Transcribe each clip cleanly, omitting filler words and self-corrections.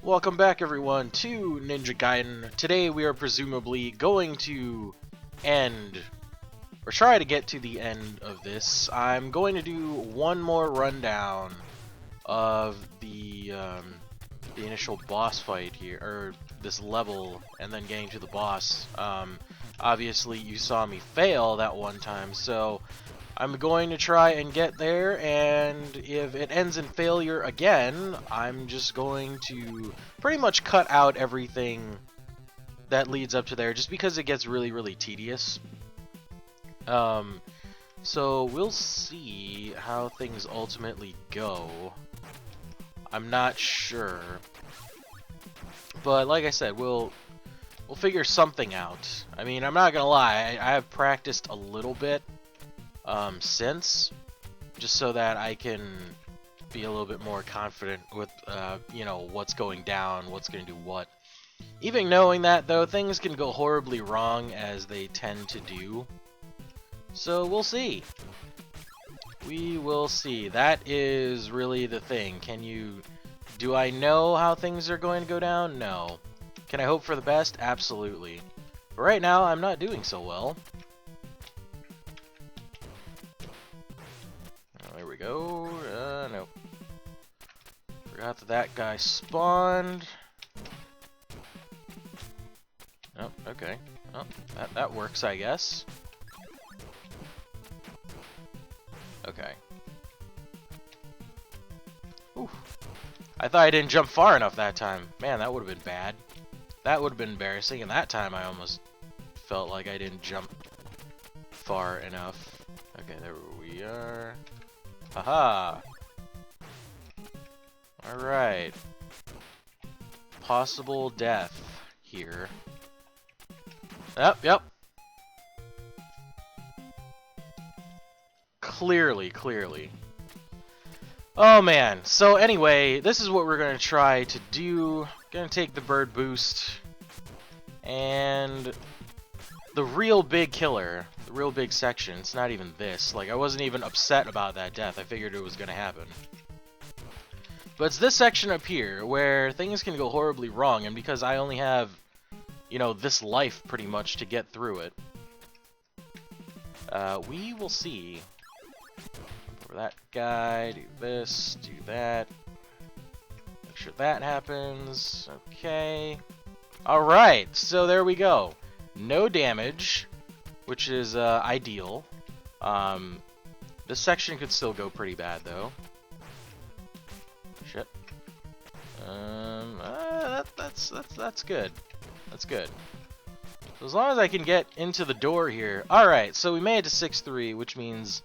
Welcome back everyone to Ninja Gaiden. Today we are presumably going to end, or try to get to the end of this. I'm going to do one more rundown of the initial boss fight here, or this level, and then getting to the boss. Obviously you saw me fail that one time, so I'm going to try and get there, and if it ends in failure again, I'm just going to pretty much cut out everything that leads up to there, just because it gets really tedious. So we'll see how things ultimately go. I'm not sure, but like I said, we'll figure something out. I mean, I'm not gonna lie, I have practiced a little bit since, just so that I can be a little bit more confident with you know, what's going down, what's going to do what. Even knowing that, though, things can go horribly wrong, as they tend to do. So we'll see. We will see. That is really the thing. Do I know how things are going to go down? No. Can I hope for the best? Absolutely. But right now, I'm not doing so well. There we go. No. Forgot that guy spawned. Oh, okay. Oh, that works, I guess. Okay. Ooh. I thought I didn't jump far enough that time. Man, that would have been bad. That would have been embarrassing, and that time I almost felt like I didn't jump far enough. Okay, there we are. Haha! Alright. Possible death here. Yep. Clearly. Oh man, so anyway, this is what we're going to try to do. Gonna take the bird boost, and the real big killer, the real big section, it's not even this. Like, I wasn't even upset about that death, I figured it was going to happen. But it's this section up here, where things can go horribly wrong, and because I only have, you know, this life pretty much to get through it, we will see. For that guy, do this, do that. Make sure that happens. Okay. Alright, so there we go. No damage, which is ideal. This section could still go pretty bad, though. Shit. That's good. That's good. So as long as I can get into the door here. Alright, so we made it to 6-3, which means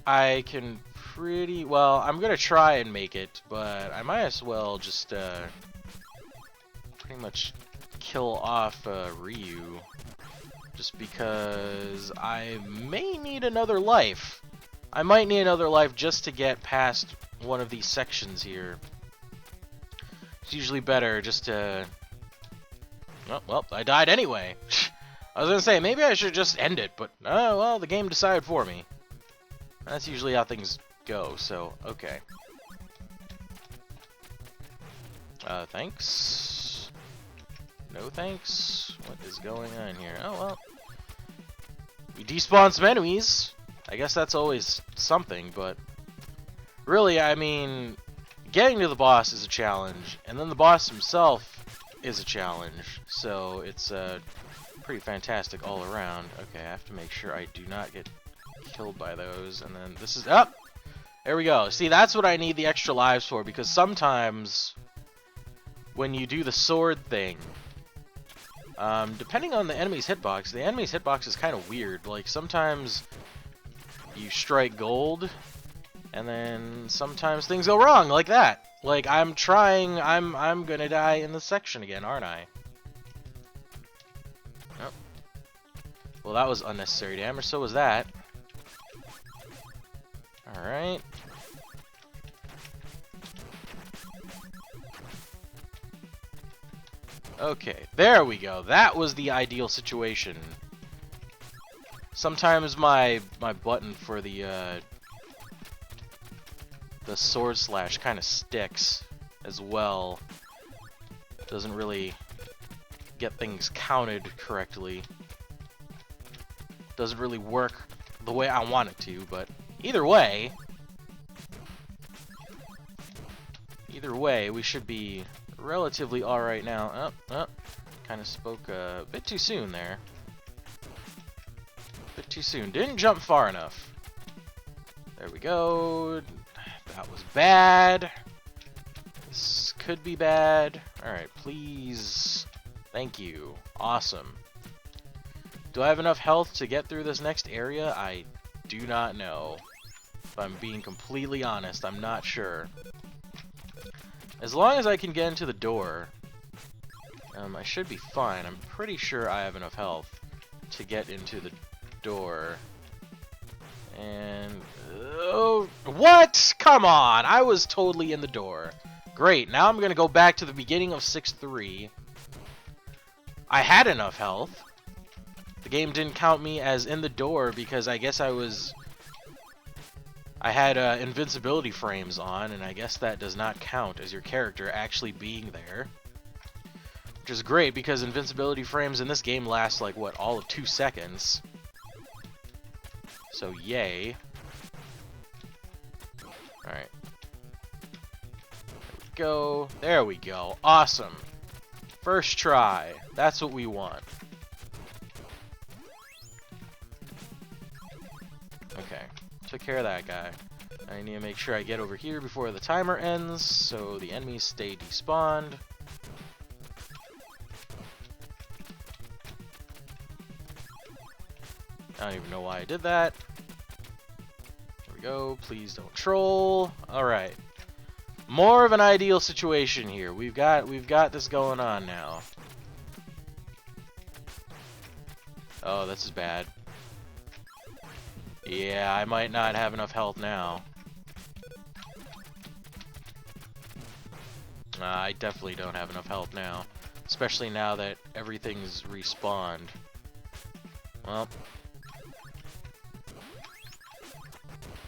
I can pretty well, I'm gonna try and make it, but I might as well just pretty much kill off Ryu, just because I may need another life. I might need another life just to get past one of these sections here. It's usually better just to... Oh, well, I died anyway. I was gonna say, maybe I should just end it, but oh well, the game decided for me. That's usually how things go, so, okay. Thanks. No thanks. What is going on here? Oh, well. We despawned some enemies. I guess that's always something, but... Really, I mean, getting to the boss is a challenge, and then the boss himself is a challenge, so it's pretty fantastic all around. Okay, I have to make sure I do not get killed by those, and then this is up. There we go. See, that's what I need the extra lives for, because sometimes when you do the sword thing, depending on the enemy's hitbox is kind of weird. Like, sometimes you strike gold, and then sometimes things go wrong, like that. Like, I'm gonna die in this section again, aren't I? Oh. Well, that was unnecessary damage, so was that. Alright. Okay, there we go. That was the ideal situation. Sometimes my button for the sword slash kind of sticks as well. Doesn't really get things counted correctly. Doesn't really work the way I want it to, but either way, we should be relatively alright now. Kind of spoke a bit too soon there. Bit too soon. Didn't jump far enough. There we go. That was bad. This could be bad. Alright, please. Thank you. Awesome. Do I have enough health to get through this next area? I do not know. If I'm being completely honest, I'm not sure. As long as I can get into the door, I should be fine. I'm pretty sure I have enough health to get into the door. And... oh, what? Come on! I was totally in the door. Great, now I'm gonna go back to the beginning of 6-3. I had enough health. The game didn't count me as in the door because I guess I had invincibility frames on, and I guess that does not count as your character actually being there. Which is great because invincibility frames in this game last like, what, all of 2 seconds. So yay. Alright. There we go. There we go. Awesome. First try. That's what we want. Okay. Took care of that guy. I need to make sure I get over here before the timer ends, so the enemies stay despawned. I don't even know why I did that. There we go. Please don't troll. Alright. More of an ideal situation here. We've got this going on now. Oh, this is bad. Yeah, I might not have enough health now. I definitely don't have enough health now. Especially now that everything's respawned. Well.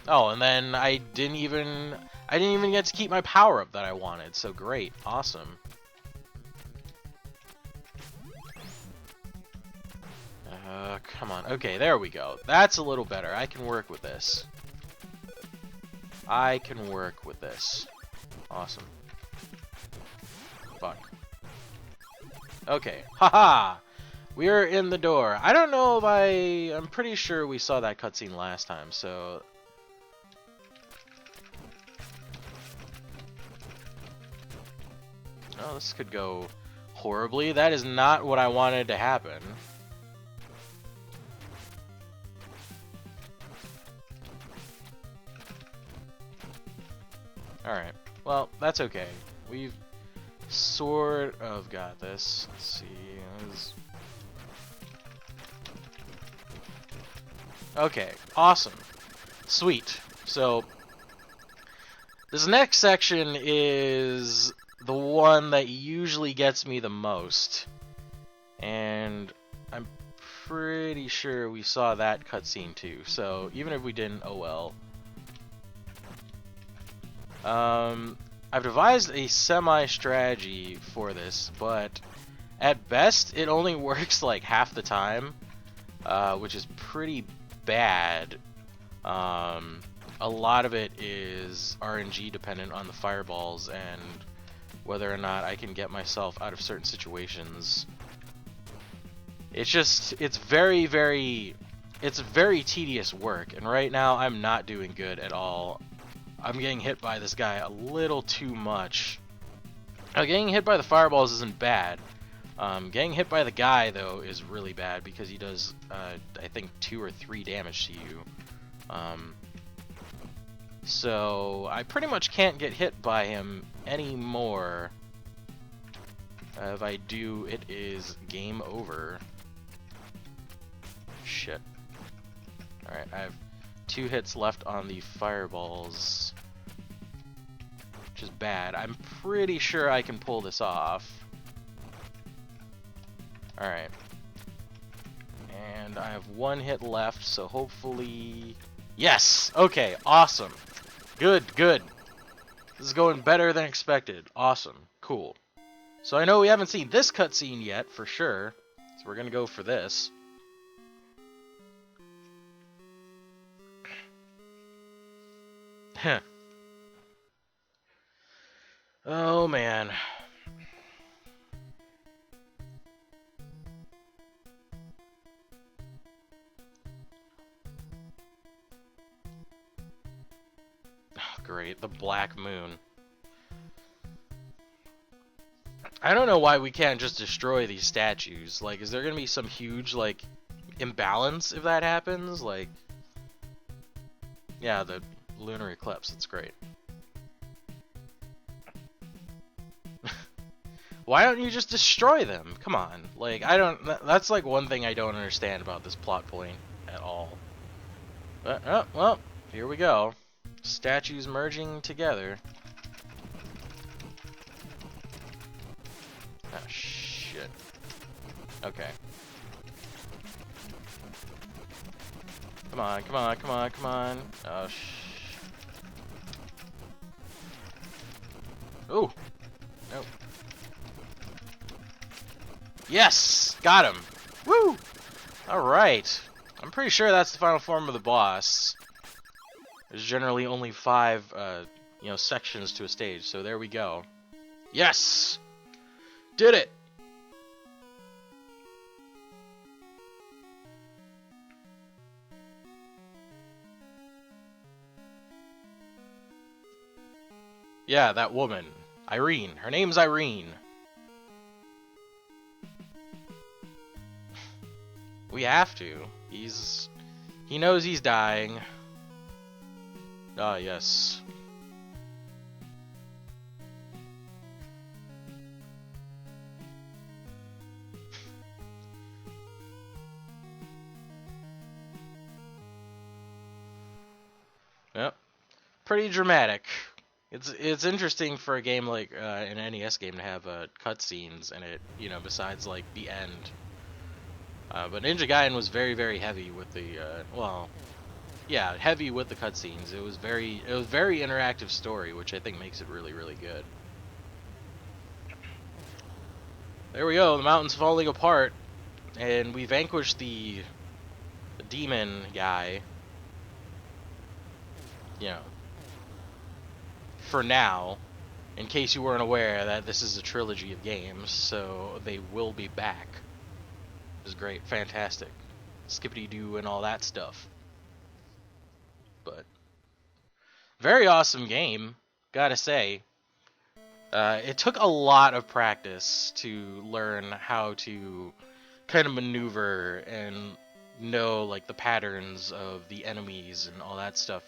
Oh, and then I didn't even get to keep my power up that I wanted. So great. Awesome. Come on. Okay, there we go. That's a little better. I can work with this. I can work with this. Awesome. Fuck. Okay. Haha! We're in the door. I don't know if I'm pretty sure we saw that cutscene last time, so... oh, this could go horribly. That is not what I wanted to happen. Alright, well, that's okay. We've sort of got this. Let's see. Okay, awesome. Sweet. So, this next section is the one that usually gets me the most. And I'm pretty sure we saw that cutscene too. So, even if we didn't, oh well. I've devised a semi-strategy for this, but at best it only works like half the time, which is pretty bad. A lot of it is RNG dependent on the fireballs and whether or not I can get myself out of certain situations. It's very, very tedious work, and right now I'm not doing good at all. I'm getting hit by this guy a little too much. Now, getting hit by the fireballs isn't bad. Getting hit by the guy, though, is really bad because he does, I think, 2 or 3 damage to you. So, I pretty much can't get hit by him anymore. If I do, it is game over. Shit. Alright, I have 2 hits left on the fireballs, which is bad. I'm pretty sure I can pull this off. Alright. And I have 1 hit left, so hopefully... yes! Okay, awesome. Good, good. This is going better than expected. Awesome. Cool. So I know we haven't seen this cutscene yet, for sure. So we're gonna go for this. Heh. Oh, man. Oh, great, the Black Moon. I don't know why we can't just destroy these statues. Like, is there gonna be some huge, like, imbalance if that happens? Like, yeah, the lunar eclipse, that's great. Why don't you just destroy them? Come on. Like, I don't... That's, like, one thing I don't understand about this plot point at all. But, oh, well, here we go. Statues merging together. Oh, shit. Okay. Come on, come on, come on, come on. Oh, Ooh! Nope. Yes! Got him! Woo! Alright. I'm pretty sure that's the final form of the boss. There's generally only 5, sections to a stage, so there we go. Yes! Did it! Yeah, that woman. Irene. Her name's Irene. We have to. He knows he's dying. Ah, yes. Yep. Pretty dramatic. It's interesting for a game like an NES game to have cutscenes in it, besides like the end. But Ninja Gaiden was very, very heavy with the heavy with the cutscenes. It was very interactive story, which I think makes it really, really good. There we go. The mountain's falling apart, and we vanquished the demon guy. For now, in case you weren't aware that this is a trilogy of games, so they will be back. It was great, fantastic, skippity-doo and all that stuff. But very awesome game, gotta say. It took a lot of practice to learn how to kind of maneuver and know like the patterns of the enemies and all that stuff.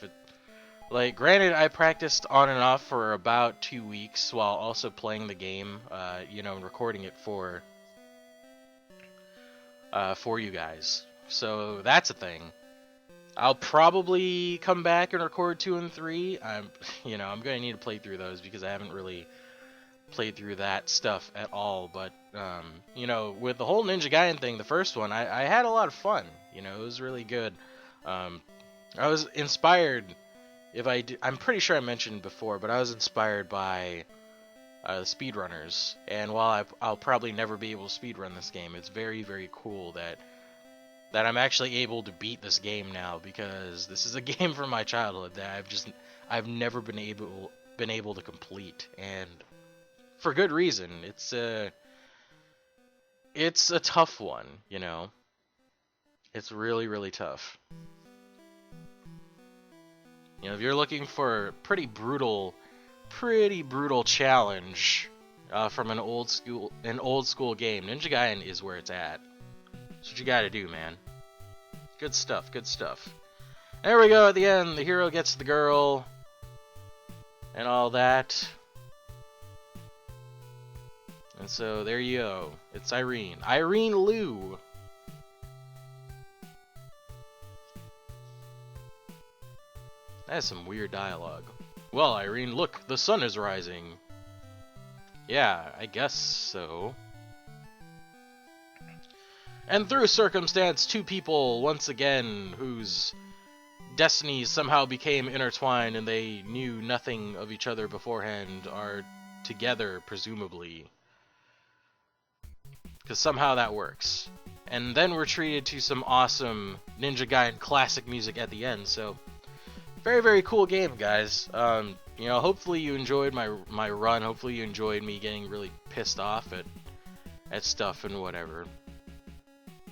Like, granted, I practiced on and off for about 2 weeks while also playing the game, and recording it for you guys. So that's a thing. I'll probably come back and record 2 and 3. I'm gonna need to play through those because I haven't really played through that stuff at all. But with the whole Ninja Gaiden thing, the first one, I had a lot of fun. It was really good. I was inspired. I'm pretty sure I mentioned before, but I was inspired by the speedrunners, and while I'll probably never be able to speedrun this game, it's very, very cool that I'm actually able to beat this game now, because this is a game from my childhood that I've never been able to complete, and for good reason. It's a tough one, It's really, really tough. If you're looking for a pretty brutal challenge from an old school game, Ninja Gaiden is where it's at. That's what you gotta do, man. Good stuff, good stuff. There we go at the end. The hero gets the girl and all that. And so there you go. It's Irene. Irene Liu. That's some weird dialogue. Well, Irene, look, the sun is rising. Yeah, I guess so. And through circumstance, 2 people, once again, whose destinies somehow became intertwined and they knew nothing of each other beforehand, are together, presumably. because somehow that works. And then we're treated to some awesome Ninja Gaiden classic music at the end, so very, very cool game, guys. You know, hopefully you enjoyed my run. Hopefully you enjoyed me getting really pissed off at stuff and whatever.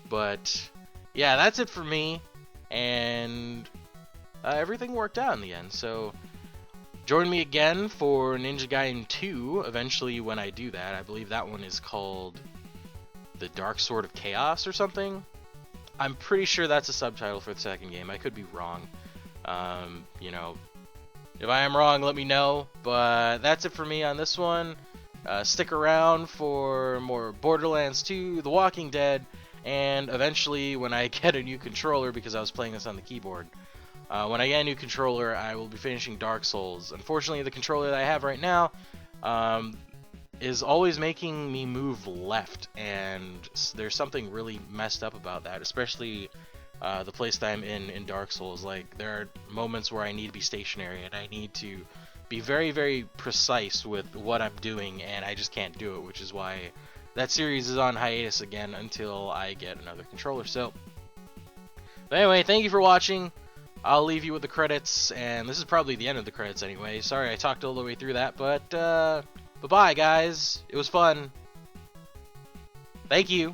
But yeah, that's it for me, and everything worked out in the end. So join me again for Ninja Gaiden 2 eventually when I do that. I believe that one is called The Dark Sword of Chaos or something. I'm pretty sure that's a subtitle for the second game. I could be wrong. You know, if I am wrong, let me know. But that's it for me on this one. Stick around for more Borderlands 2, The Walking Dead, and eventually when I get a new controller, because I was playing this on the keyboard, when I get a new controller, I will be finishing Dark Souls. Unfortunately, the controller that I have right now is always making me move left, and there's something really messed up about that, especially the place that I'm in Dark Souls. Like, there are moments where I need to be stationary, and I need to be very, very precise with what I'm doing, and I just can't do it, which is why that series is on hiatus again until I get another controller. So, but anyway, thank you for watching. I'll leave you with the credits, and this is probably the end of the credits anyway. Sorry I talked all the way through that, but bye-bye, guys. It was fun. Thank you.